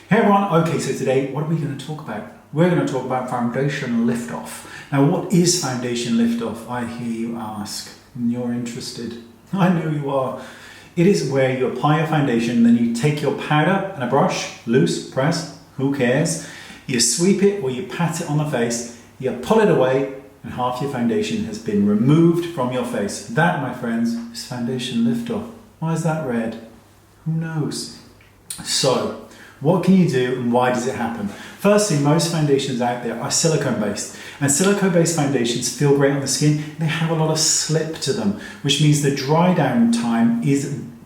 Hey everyone, okay, so today what are we going to talk about? We're going to talk about foundation liftoff. Now what is foundation liftoff? I hear you ask, and you're interested. I know you are. It is where you apply your foundation, then you take your powder and a brush, loose, press, who cares? You sweep it or you pat it on the face, you pull it away, and half your foundation has been removed from your face. That, my friends, is foundation liftoff. Why is that red? Who knows? So, what can you do and why does it happen? Firstly, most foundations out there are silicone based, and silicone based foundations feel great on the skin. They have a lot of slip to them, which means the dry down time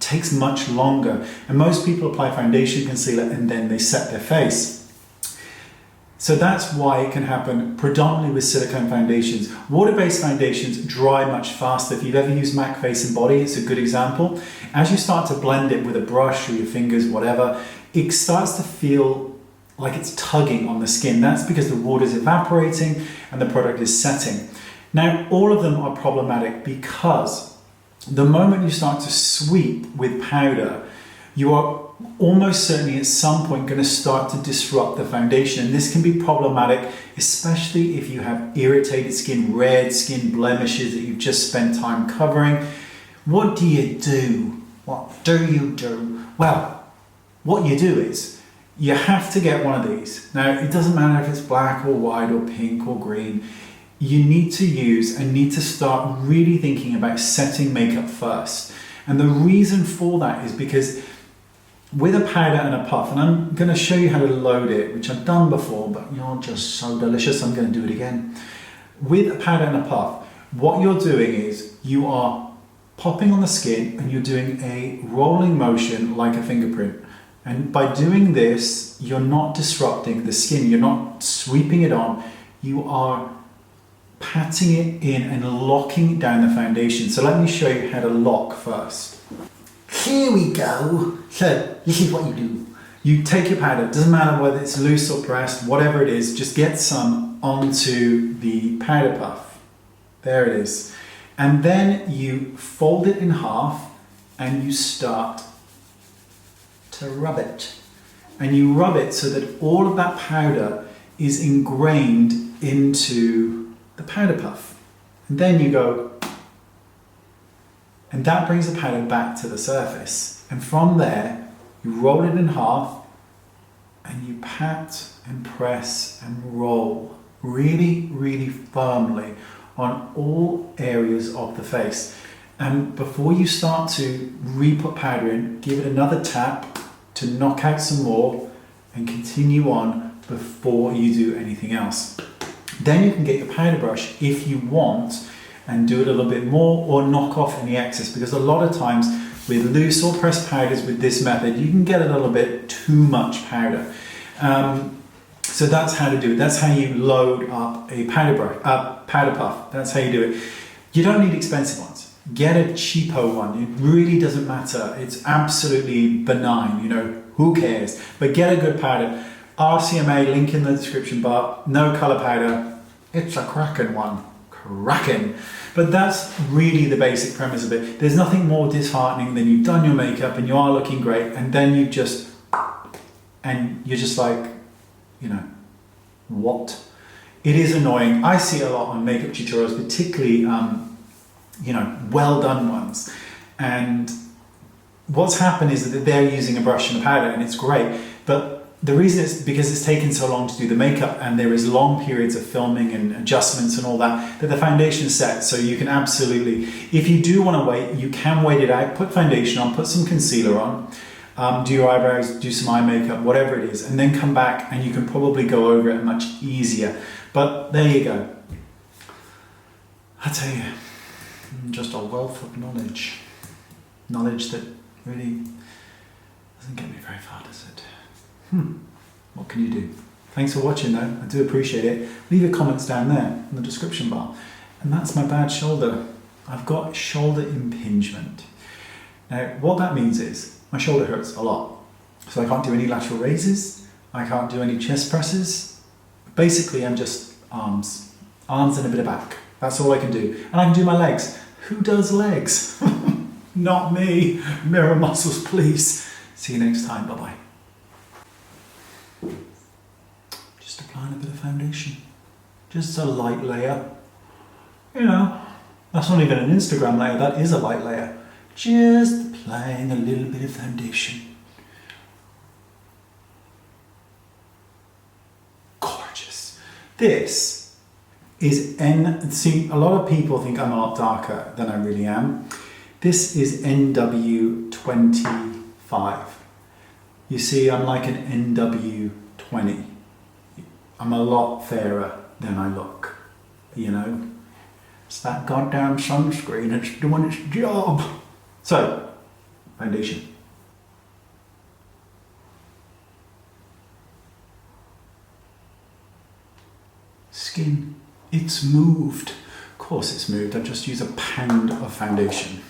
takes much longer, and most people apply foundation concealer and then they set their face. So that's why it can happen predominantly with silicone foundations. Water-based foundations dry much faster. If you've ever used MAC Face and Body, it's a good example. As you start to blend it with a brush or your fingers, whatever, it starts to feel like it's tugging on the skin. That's because the water is evaporating and the product is setting. Now, all of them are problematic because the moment you start to sweep with powder, you are almost certainly at some point going to start to disrupt the foundation. And this can be problematic, especially if you have irritated skin, red skin, blemishes that you've just spent time covering. What do you do? What do you do? Well, what you do is you have to get one of these. Now, it doesn't matter if it's black or white or pink or green. You need to use and need to start really thinking about setting makeup first. And the reason for that is because with a powder and a puff, and I'm going to show you how to load it, which I've done before, but you're just so delicious, I'm going to do it again. With a powder and a puff, what you're doing is you are popping on the skin and you're doing a rolling motion like a fingerprint. And by doing this, you're not disrupting the skin, you're not sweeping it on, you are patting it in and locking down the foundation. So let me show you how to lock first. Here we go. So this is what you do. You take your powder, doesn't matter whether it's loose or pressed, whatever it is, just get some onto the powder puff. There it is. And then you fold it in half and you start to rub it. And you rub it so that all of that powder is ingrained into the powder puff. And then you go, and that brings the powder back to the surface. And from there, you roll it in half and you pat and press and roll really, really firmly on all areas of the face. And before you start to re-put powder in, give it another tap to knock out some more and continue on before you do anything else. Then you can get your powder brush if you want and do it a little bit more or knock off any excess, because a lot of times with loose or pressed powders with this method, you can get a little bit too much powder. So that's how to do it. That's how you load up a powder puff. That's how you do it. You don't need expensive ones. Get a cheapo one. It really doesn't matter. It's absolutely benign, you know, who cares? But get a good powder. RCMA, link in the description bar, no color powder. It's a cracking one. Cracking. But that's really the basic premise of it. There's nothing more disheartening than you've done your makeup and you are looking great and then you're just like, you know, what? It is annoying. I see it a lot on makeup tutorials, particularly, you know, well done ones. And what's happened is that they're using a brush and a powder and it's great, but the reason is because it's taken so long to do the makeup and there is long periods of filming and adjustments and all that the foundation is set. So you can absolutely, if you do want to wait, you can wait it out, put foundation on, put some concealer on, do your eyebrows, do some eye makeup, whatever it is, and then come back and you can probably go over it much easier. But there you go. I tell you, just a wealth of knowledge. Knowledge that really doesn't get me very far, does it? What can you do? Thanks for watching though, I do appreciate it. Leave your comments down there in the description bar. And that's my bad shoulder. I've got shoulder impingement. Now what that means is my shoulder hurts a lot. So I can't do any lateral raises, I can't do any chest presses. Basically I'm just arms and a bit of back. That's all I can do. And I can do my legs. Who does legs? Not me. Mirror muscles please. See you next time, bye bye. foundation. Just a light layer. You know, that's not even an Instagram layer, that is a light layer. Just applying a little bit of foundation. Gorgeous. This is see, a lot of people think I'm a lot darker than I really am. This is NW25. You see, I'm like an NW20. I'm a lot fairer than I look, you know. It's that goddamn sunscreen, it's doing its job. So, foundation. Skin, it's moved. Of course it's moved, I just use a pound of foundation.